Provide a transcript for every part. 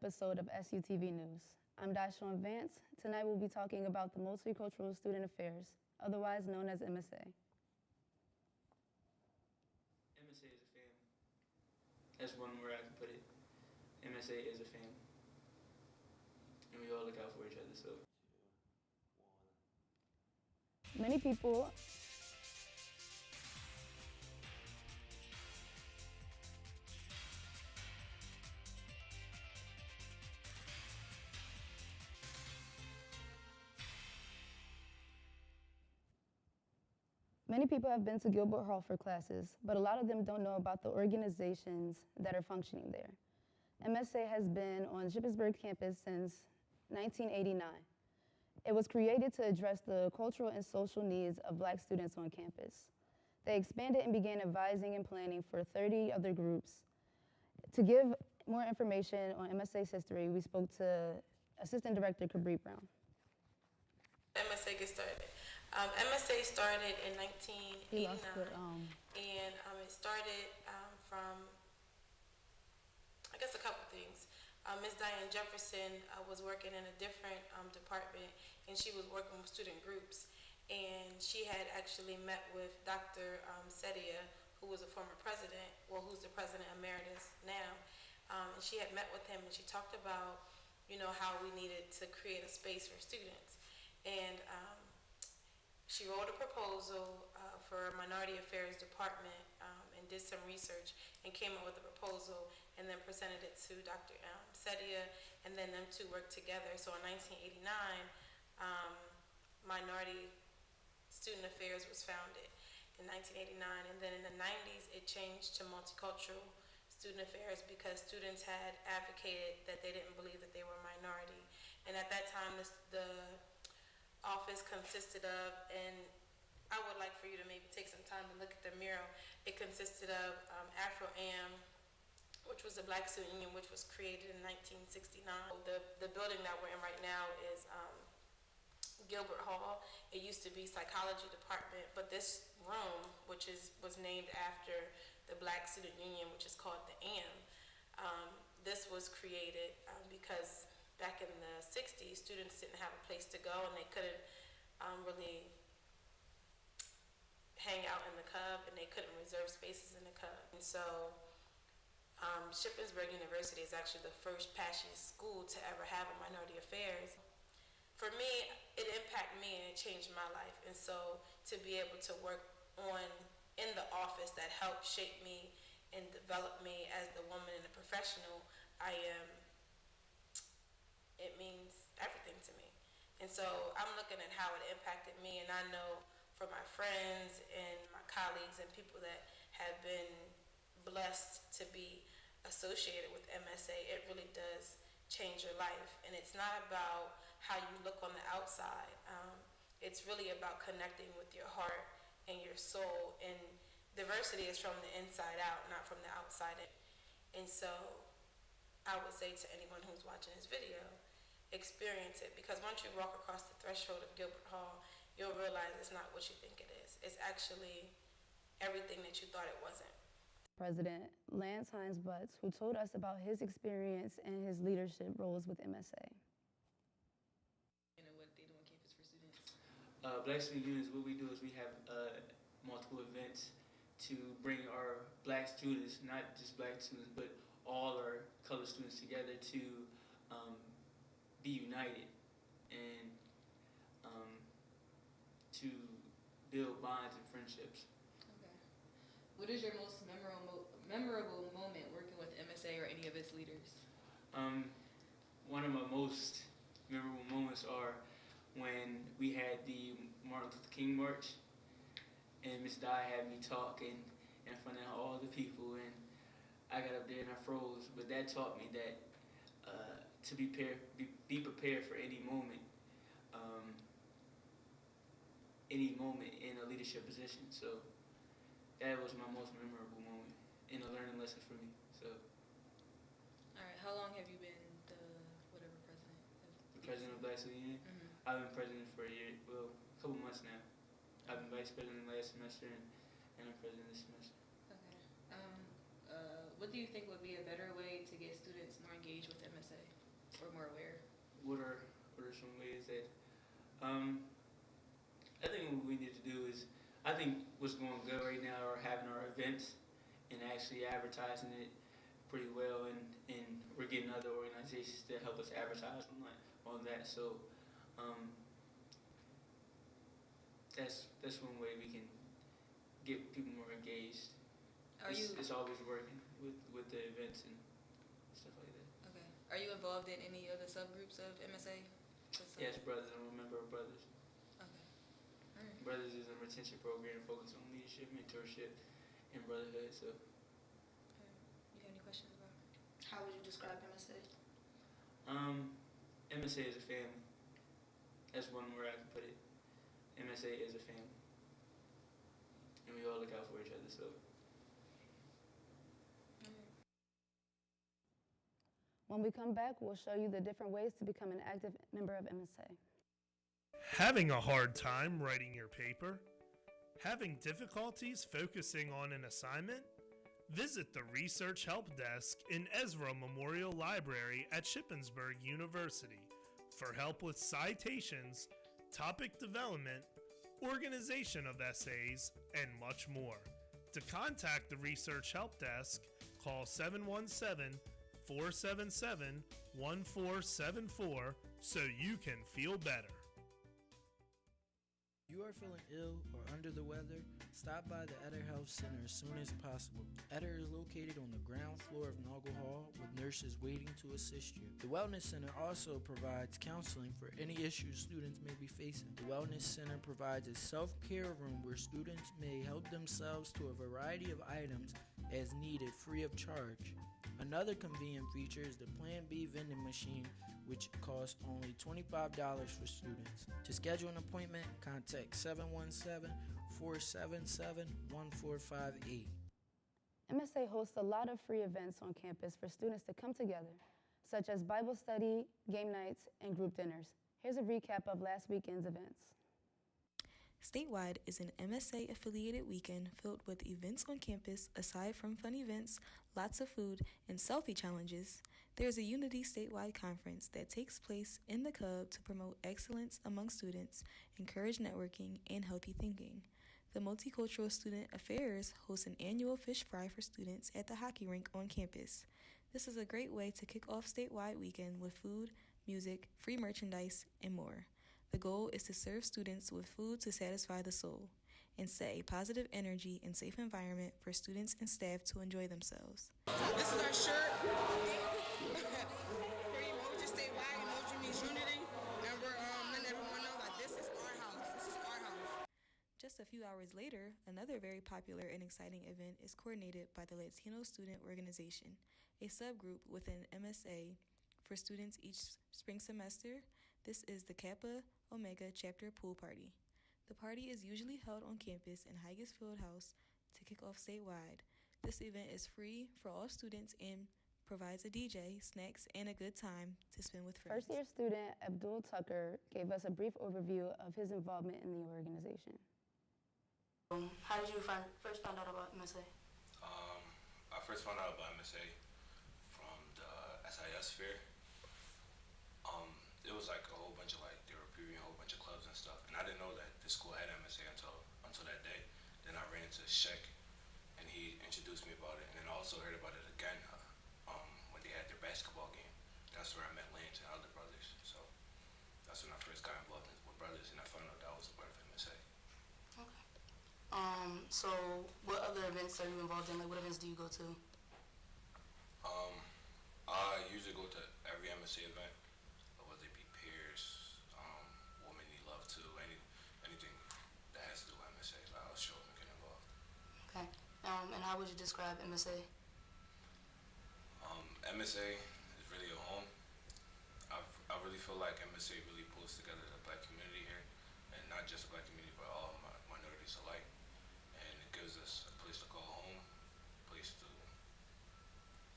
episode of SUTV News. I'm DiShawn Vance. Tonight we'll be talking about the Multicultural Student Affairs, otherwise known as MSA. MSA is a family. That's one word I can put it. MSA is a family. And we all look out for each other, so. Many people have been to Gilbert Hall for classes, but a lot of them don't know about the organizations that are functioning there. MSA has been on Shippensburg campus since 1989. It was created to address the cultural and social needs of Black students on campus. They expanded and began advising and planning for 30 other groups. To give more information on MSA's history, we spoke to Assistant Director Breanna. MSA get started. MSA started in 1989, and it started from, I guess, a couple things. Ms. Diane Jefferson was working in a different department, and she was working with student groups, and she had actually met with Dr. Sedia, who was a former president, well, who's the president emeritus now, and she had met with him, and she talked about, how we needed to create a space for students, and she wrote a proposal for a Minority Affairs Department and did some research and came up with a proposal and then presented it to Dr. Sedia, and then them two worked together. So in 1989, Minority Student Affairs was founded in 1989, and then in the 90s it changed to Multicultural Student Affairs because students had advocated that they didn't believe that they were a minority. And at that time, the office consisted of, and I would like for you to maybe take some time to look at the mural. It consisted of Afro-Am, which was a Black student union, which was created in 1969. The building that we're in right now is Gilbert Hall. It used to be psychology department, but this room, which was named after the Black student union, which is called the AM, this was created because back in the 60s, students didn't have a place to go, and they couldn't really hang out in the Cub, and they couldn't reserve spaces in the Cub. And so Shippensburg University is actually the first PASHE school to ever have a Minority Affairs. For me, it impacted me and it changed my life. And so to be able to work in the office that helped shape me and develop me as the woman and the professional I am, it means everything to me. And so I'm looking at how it impacted me, and I know for my friends and my colleagues and people that have been blessed to be associated with MSA, it really does change your life. And it's not about how you look on the outside. It's really about connecting with your heart and your soul. And diversity is from the inside out, not from the outside in. And so I would say to anyone who's watching this video, experience it, because once you walk across the threshold of Gilbert Hall, you'll realize it's not what you think it is. It's actually everything that you thought it wasn't. President Lance Hines Butts, who told us about his experience and his leadership roles with MSA. What they do on campus for students? Black student unions, what we do is we have multiple events to bring our Black students, not just Black students, but all our colored students together to be united and to build bonds and friendships. Okay. What is your most memorable moment working with MSA or any of its leaders? One of my most memorable moments are when we had the Martin Luther King March, and Ms. Di had me talk in front of all the people, and I got up there and I froze. But that taught me that to be prepared for any moment in a leadership position. So that was my most memorable moment and a learning lesson for me. So. All right. How long have you been the president? The president of Black Student Union? Mm-hmm. I've been president for a couple months now. I've been vice president last semester and I'm president this semester. Okay. What do you think would be a better way to get students more engaged with MSA? or more aware? What are some ways that I think what we need to do is, I think what's going good right now are having our events and actually advertising it pretty well, and we're getting other organizations to help us advertise on that. So that's one way we can get people more engaged. It's always working with the events and stuff like that. Okay. Are you involved in any of the subgroups of MSA? Yes, Brothers. I'm a member of Brothers. Okay. All right. Brothers is a retention program focused on leadership, mentorship, and brotherhood. So, You have any questions about? How would you describe MSA? MSA is a family. That's one word I can put it. MSA is a family, and we all look out for each other. So, When we come back, we'll show you the different ways to become an active member of MSA. Having a hard time writing your paper? Having difficulties focusing on an assignment? Visit the Research Help Desk in Ezra Memorial Library at Shippensburg University for help with citations, topic development, organization of essays, and much more. To contact the Research Help Desk, call 717-477-1474 so you can feel better. You are feeling ill or under the weather? Stop by the Eder Health Center as soon as possible. Eder is located on the ground floor of Noggle Hall with nurses waiting to assist you. The Wellness Center also provides counseling for any issues students may be facing. The Wellness Center provides a self-care room where students may help themselves to a variety of items as needed free of charge. Another convenient feature is the Plan B vending machine, which costs only $25 for students. To schedule an appointment, contact 717-477-1458. MSA hosts a lot of free events on campus for students to come together, such as Bible study, game nights, and group dinners. Here's a recap of last weekend's events. Statewide is an MSA-affiliated weekend filled with events on campus. Aside from fun events, lots of food, and selfie challenges, there's a Unity statewide conference that takes place in the Cub to promote excellence among students, encourage networking, and healthy thinking. The Multicultural Student Affairs hosts an annual fish fry for students at the hockey rink on campus. This is a great way to kick off statewide weekend with food, music, free merchandise, and more. The goal is to serve students with food to satisfy the soul and set a positive energy and safe environment for students and staff to enjoy themselves. This is our shirt. For Emoji Statewide, Emoji means unity, and we're letting everyone know that this is our house. This is our house. Just a few hours later, another very popular and exciting event is coordinated by the Latino Student Organization, a subgroup within MSA for students each spring semester. This is the Kappa Omega Chapter Pool Party. The party is usually held on campus in Higas Fieldhouse to kick off statewide. This event is free for all students and provides a DJ, snacks, and a good time to spend with friends. First-year student Abdul Tucker gave us a brief overview of his involvement in the organization. How did you first find out about MSA? I first found out about MSA from the SIS fair. It was like a whole bunch of they were previewing a whole bunch of clubs and stuff, and I didn't know that the school had MSA until that day. Then I ran into Sheck, and he introduced me about it, and then I also heard about it again when they had their basketball game. That's where I met Lance and other brothers. So that's when I first got involved with brothers, and I found out that I was a part of MSA. Okay. So what other events are you involved in? Like, what events do you go to? I usually go to every MSA event, whether it be peers, Women Need Love Too, anything that has to do with MSA. I'll show up and get involved. Okay. And how would you describe MSA? MSA is really a home. I really feel like MSA really pulls together the black community here, and not just the black community, but all minorities alike. And it gives us a place to call home, a place to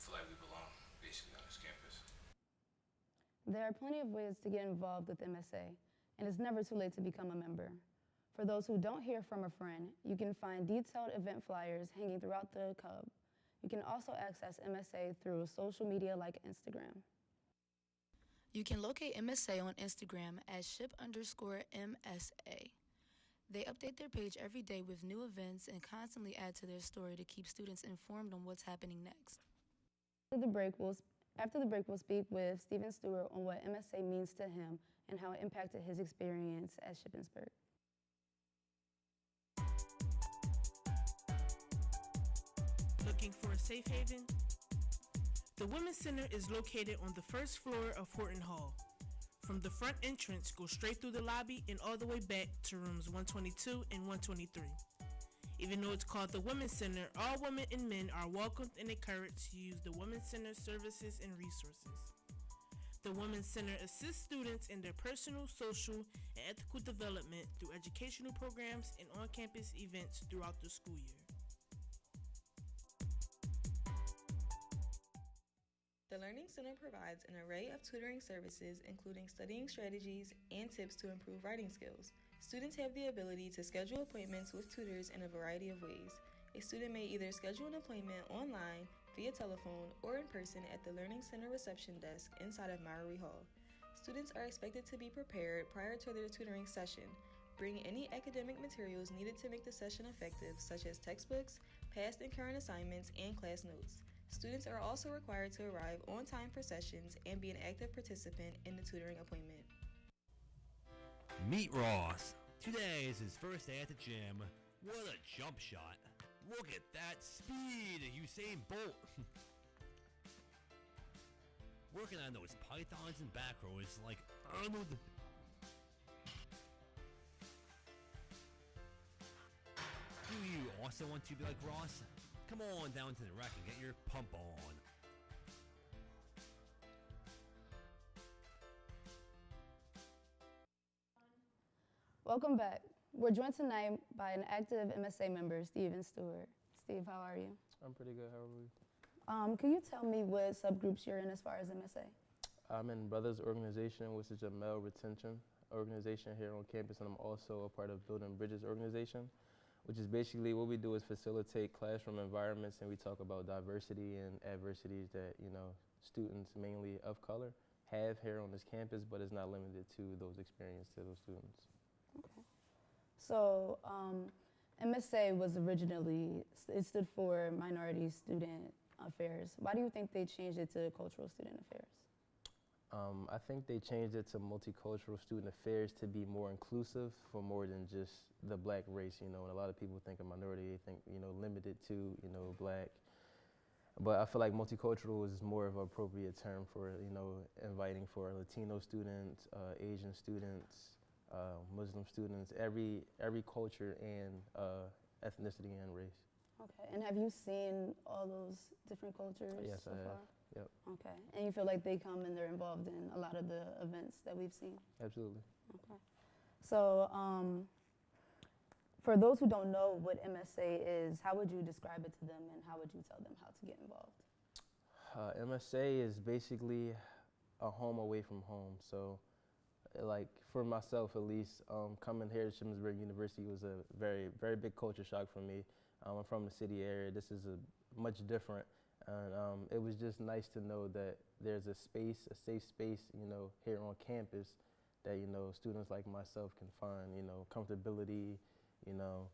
feel like we belong, basically, on this campus. There are plenty of ways to get involved with MSA, and it's never too late to become a member. For those who don't hear from a friend, you can find detailed event flyers hanging throughout the Cub. You can also access MSA through social media like Instagram. You can locate MSA on Instagram as ship_MSA. They update their page every day with new events and constantly add to their story to keep students informed on what's happening next. After the break, we'll speak with Stephen Stewart on what MSA means to him and how it impacted his experience at Shippensburg. Looking for a safe haven? The Women's Center is located on the first floor of Horton Hall. From the front entrance, go straight through the lobby and all the way back to rooms 122 and 123. Even though it's called the Women's Center, all women and men are welcomed and encouraged to use the Women's Center services and resources. The Women's Center assists students in their personal, social, and ethical development through educational programs and on-campus events throughout the school year. The Learning Center provides an array of tutoring services, including studying strategies and tips to improve writing skills. Students have the ability to schedule appointments with tutors in a variety of ways. A student may either schedule an appointment online, via telephone, or in person at the Learning Center reception desk inside of Mowry Hall. Students are expected to be prepared prior to their tutoring session. Bring any academic materials needed to make the session effective, such as textbooks, past and current assignments, and class notes. Students are also required to arrive on time for sessions and be an active participant in the tutoring appointment. Meet Ross. Today is his first day at the gym. What a jump shot. Look at that speed, Usain Bolt. Working on those pythons and back row is like Arnold. Do you also want to be like Ross? Come on down to the rack and get your pump on. Welcome back. We're joined tonight by an active MSA member, Stephen Stewart. Steve, how are you? I'm pretty good. How are we? Can you tell me what subgroups you're in as far as MSA? I'm in Brothers Organization, which is a male retention organization here on campus, and I'm also a part of Building Bridges organization, which is basically what we do is facilitate classroom environments, and we talk about diversity and adversities that, you know, students mainly of color have here on this campus, but it's not limited to those experiences to those students. Okay. So MSA was originally, it stood for Minority Student Affairs. Why do you think they changed it to Cultural Student Affairs? I think they changed it to Multicultural Student Affairs to be more inclusive for more than just the black race, you know, and a lot of people think of minority, they think, you know, limited to, you know, black. But I feel like multicultural is more of an appropriate term for, you know, inviting for Latino students, Asian students, Muslim students, every culture and ethnicity and race. Okay, and have you seen all those different cultures Yes, so I have. far? Yep. Okay, and you feel like they come and they're involved in a lot of the events that we've seen? Absolutely. Okay. So for those who don't know what MSA is, how would you describe it to them and how would you tell them how to get involved? MSA is basically a home away from home. So like for myself at least, coming here to Shippensburg University was a very, very big culture shock for me. I'm from the city area. This is a much different. And it was just nice to know that there's a space, a safe space, you know, here on campus that, you know, students like myself can find, you know, comfortability, you know,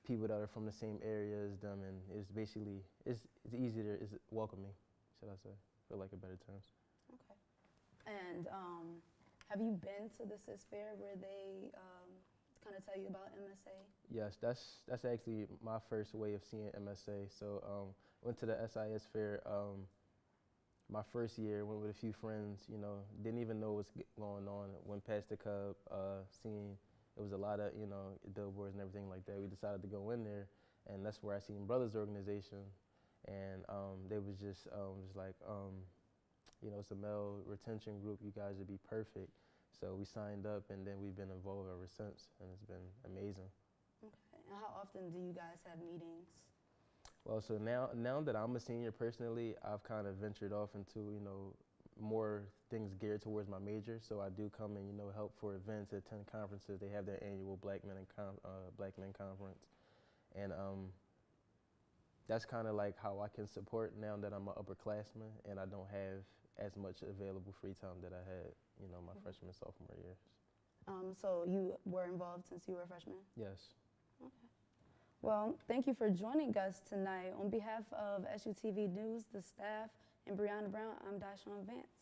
people that are from the same area as them, and it's basically, it's easy to, it's welcoming, should I say, for like a better terms. Okay. And have you been to the CIS Fair where they kind of tell you about MSA? Yes, that's actually my first way of seeing MSA. So went to the SIS Fair my first year, went with a few friends, you know, didn't even know what's going on, went past the Cub, seen, it was a lot of, you know, billboards and everything like that. We decided to go in there, and that's where I seen Brothers Organization, and they was just like, you know, it's a male retention group, you guys would be perfect. So we signed up, and then we've been involved ever since, and it's been amazing. Okay, and how often do you guys have meetings? Well, so now that I'm a senior personally, I've kind of ventured off into, you know, more things geared towards my major. So I do come and, you know, help for events, attend conferences. They have their annual Black Men Conference. And that's kind of like how I can support now that I'm an upperclassman and I don't have as much available free time that I had, my freshman, sophomore years. So you were involved since you were a freshman? Yes. Okay. Well, thank you for joining us tonight. On behalf of SUTV News, the staff, and Breanna Brown, I'm DiShawn Vance.